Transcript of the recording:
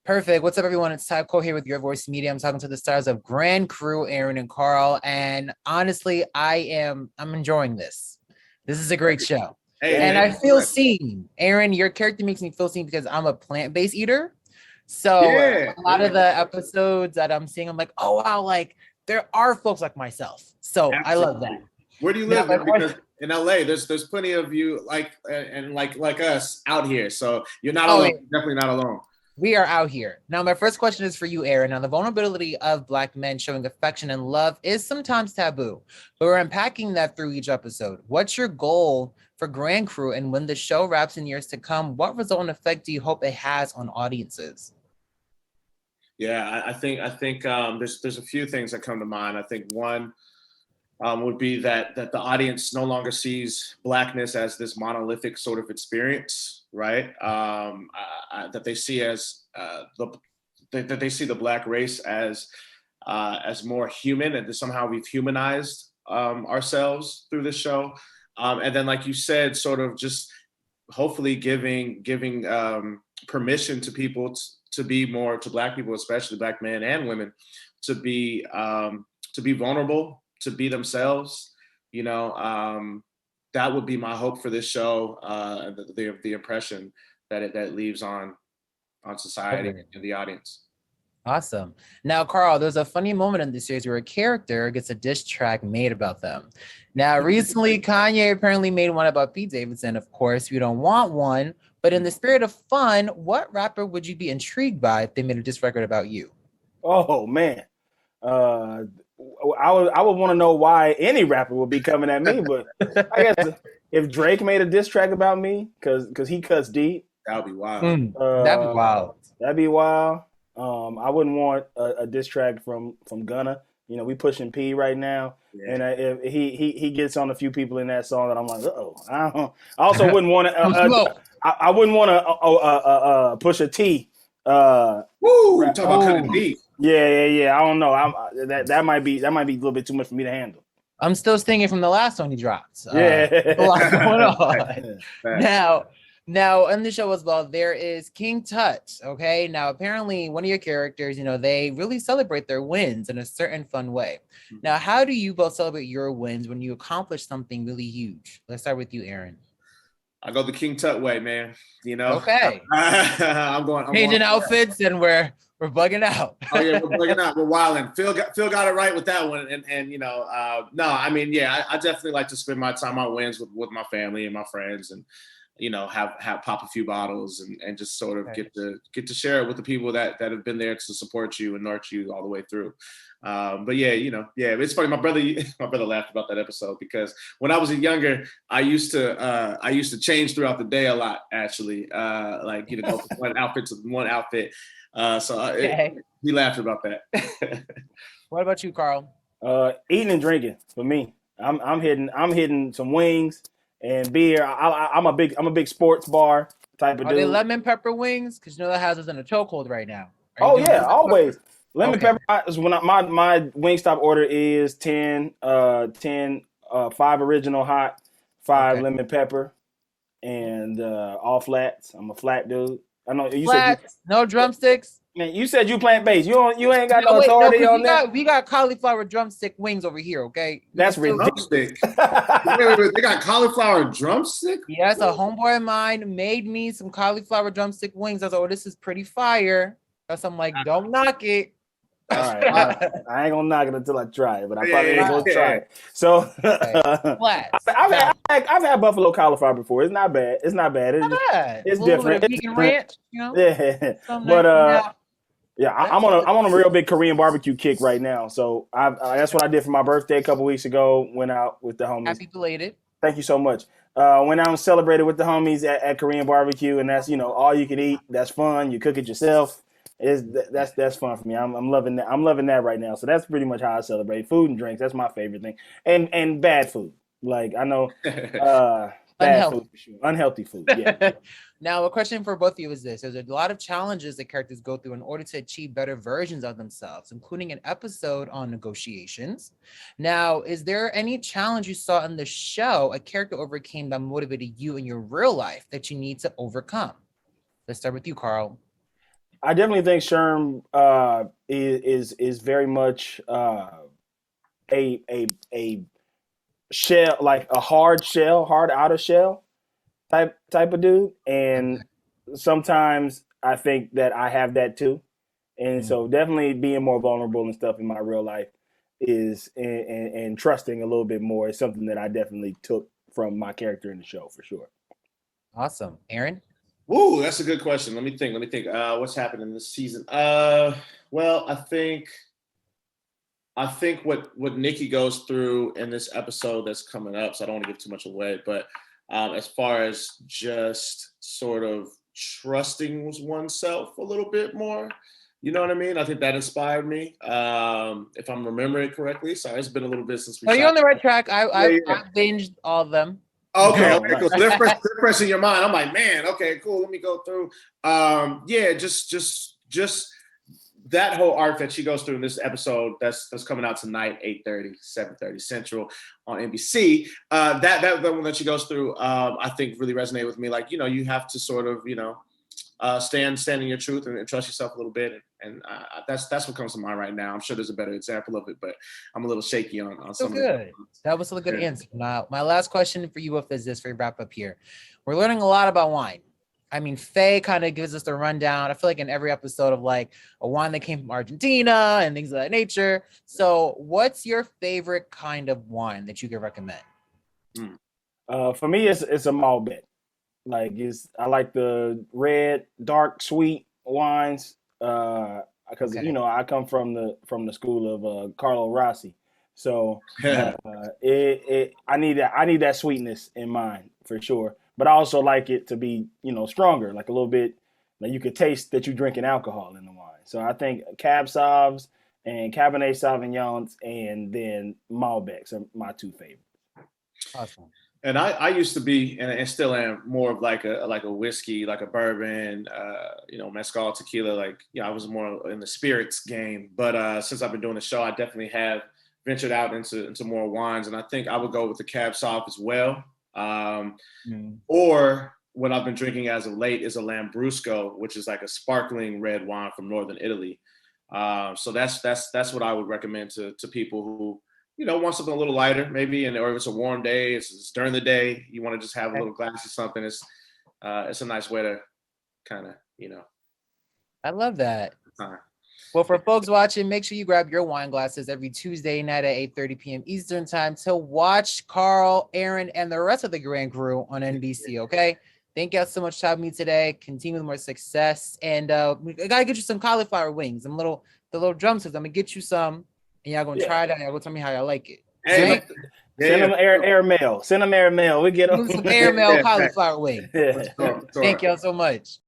Perfect. What's up, everyone? It's Tyco here with Your Voice Media. I'm talking to the stars of Grand Crew, Aaron and Carl. And honestly, I'm enjoying this. This is a great show. Hey, And man. I feel seen. Aaron, your character makes me feel seen because I'm a plant-based eater. So Yeah. a lot of the episodes that I'm seeing, I'm like, oh wow, like there are folks like myself. So I love that. Where do you Now, live, my man? Because question- in LA, there's plenty of you like us out here. So you're not oh, alone. yeah. You're definitely not alone. We are out here. Now, my first question is for you, Aaron. Now, the vulnerability of Black men showing affection and love is sometimes taboo, but we're unpacking that through each episode. What's your goal for Grand Crew? And when the show wraps in years to come, what result and effect do you hope it has on audiences? Yeah, I think there's a few things that come to mind. I think one would be that the audience no longer sees blackness as this monolithic sort of experience, right? That they see as that they see the black race as more human, and that somehow we've humanized ourselves through this show. And then, like you said, sort of just hopefully giving permission to people to be more, to Black people, especially Black men and women, to be vulnerable, to be themselves. You know, that would be my hope for this show. The impression that that leaves on society and the audience. Awesome. Now, Carl, there's a funny moment in this series where a character gets a diss track made about them. Now, recently, Kanye apparently made one about Pete Davidson. Of course, we don't want one, but in the spirit of fun, what rapper would you be intrigued by if they made a diss record about you? Oh man, I would want to know why any rapper would be coming at me, but I guess if Drake made a diss track about me, because he cuts deep, That would be wild. That'd be wild. That'd be wild. I wouldn't want a diss track from Gunna. You know, we pushing P right now, Yeah. and if he gets on a few people in that song, that I'm like, oh, I also wouldn't want to. I wouldn't want to push a T. Woo! You talking about cutting deep? Yeah. I don't know. That might be a little bit too much for me to handle. I'm still stinging from the last one he dropped. Yeah. A lot going on. Now, in the show as well, there is King Tut. Okay. Now, apparently, one of your characters, they really celebrate their wins in a certain fun way. Now, how do you both celebrate your wins when you accomplish something really huge? Let's start with you, Aaron. I go the King Tut way, man. You know. Okay. I'm changing outfits, and we're bugging out. Oh yeah, we're bugging out. We're wilding. Phil got it right with that one, and no, I mean, yeah, I definitely like to spend my time on wins with my family and my friends, and have pop a few bottles and just sort of get to share it with the people that have been there to support you and nurture you all the way through. But yeah, it's funny. My brother laughed about that episode because when I was younger, I used to change throughout the day a lot. Actually, go from one outfit to one outfit. He laughed about that. What about you, Carl? Eating and drinking for me. I'm hitting some wings and beer. I'm a big sports bar type of dude. Are they lemon pepper wings? Because that has us in a chokehold right now. Oh yeah, always. Lemon pepper. When my Wingstop order is 10, 5 original hot, 5 lemon pepper, and all flats. I'm a flat dude. I know you said no drumsticks. Man, you said you plant-based. You ain't got no authority on that. We got cauliflower drumstick wings over here. Okay, that's ridiculous. Wait, they got cauliflower drumstick. Yes, a homeboy of mine made me some cauliflower drumstick wings. I was like, oh, this is pretty fire. So I'm like, don't knock it. All right. I ain't gonna knock it until I try it, but I probably ain't gonna try it. So I've had buffalo cauliflower before. It's not bad. It's different. It's vegan ranch, Yeah, but yeah, I'm on a real big Korean barbecue kick right now. So that's what I did for my birthday a couple weeks ago. Went out with the homies. Happy belated. Thank you so much. Went out and celebrated with the homies at Korean barbecue, and that's all you can eat. That's fun. You cook it yourself. That's fun for me. I'm loving that. I'm loving that right now. So that's pretty much how I celebrate. Food and drinks. That's my favorite thing. And bad food. Like I know bad food for sure. Unhealthy food. Yeah. Now, a question for both of you is this. There's a lot of challenges that characters go through in order to achieve better versions of themselves, including an episode on negotiations. Now, is there any challenge you saw in the show a character overcame that motivated you in your real life that you need to overcome? Let's start with you, Carl. I definitely think Sherm is very much a shell, like a hard outer shell type of dude. And sometimes I think that I have that too. And so definitely being more vulnerable and stuff in my real life is and trusting a little bit more is something that I definitely took from my character in the show for sure. Awesome. Aaron? Ooh, that's a good question. Let me think. What's happening this season? Well, I think what Nikki goes through in this episode that's coming up, so I don't want to give too much away, but as far as just sort of trusting oneself a little bit more, you know what I mean? I think that inspired me. If I'm remembering it correctly, sorry, it's been a little bit since we. Oh, you're on the right track. I've binged all of them. Okay, cool. So they're fresh in your mind. I'm like, man, okay, cool. Let me go through. Just that whole arc that she goes through in this episode that's coming out tonight, 8:30, 7:30 Central on NBC. That one that she goes through, I think really resonated with me. Like, you have to sort of, stand in your truth and trust yourself a little bit. And that's what comes to mind right now. I'm sure there's a better example of it, but I'm a little shaky on some of it. That was a good answer. Now, my last question for you is this, for we wrap up here. We're learning a lot about wine. I mean, Faye kind of gives us the rundown. I feel like in every episode of like a wine that came from Argentina and things of that nature. So what's your favorite kind of wine that you could recommend? For me, it's a Malbec. Like I like the red, dark, sweet wines. Because I come from the school of Carlo Rossi, so I need that sweetness in mine for sure. But I also like it to be stronger, like a little bit, like you could taste that you're drinking alcohol in the wine. So I think Cab Sauv and Cabernet Sauvignons and then Malbecs are my two favorites. Awesome. And I used to be, and still am, more of like a whiskey, like a bourbon, mezcal, tequila. I was more in the spirits game. But since I've been doing the show, I definitely have ventured out into more wines, and I think I would go with the Cab Sauv as well. Or what I've been drinking as of late is a Lambrusco, which is like a sparkling red wine from northern Italy. So that's what I would recommend to people who want something a little lighter, maybe, or if it's a warm day, it's during the day, you want to just have a little glass of something. It's a nice way to kind of, I love that. Well, for folks watching, make sure you grab your wine glasses every Tuesday night at 8:30 p.m. Eastern time to watch Carl, Aaron, and the rest of the grand crew on NBC, okay? Thank y'all so much for having me today. Continue with more success. And I got to get you some cauliflower wings, the little drumsticks. I'm going to get you some. And y'all gonna try it out. Y'all gonna tell me how y'all like it. Hey, send them air mail. Send them air mail. We get them some air mail cauliflower wings. Thank y'all so much.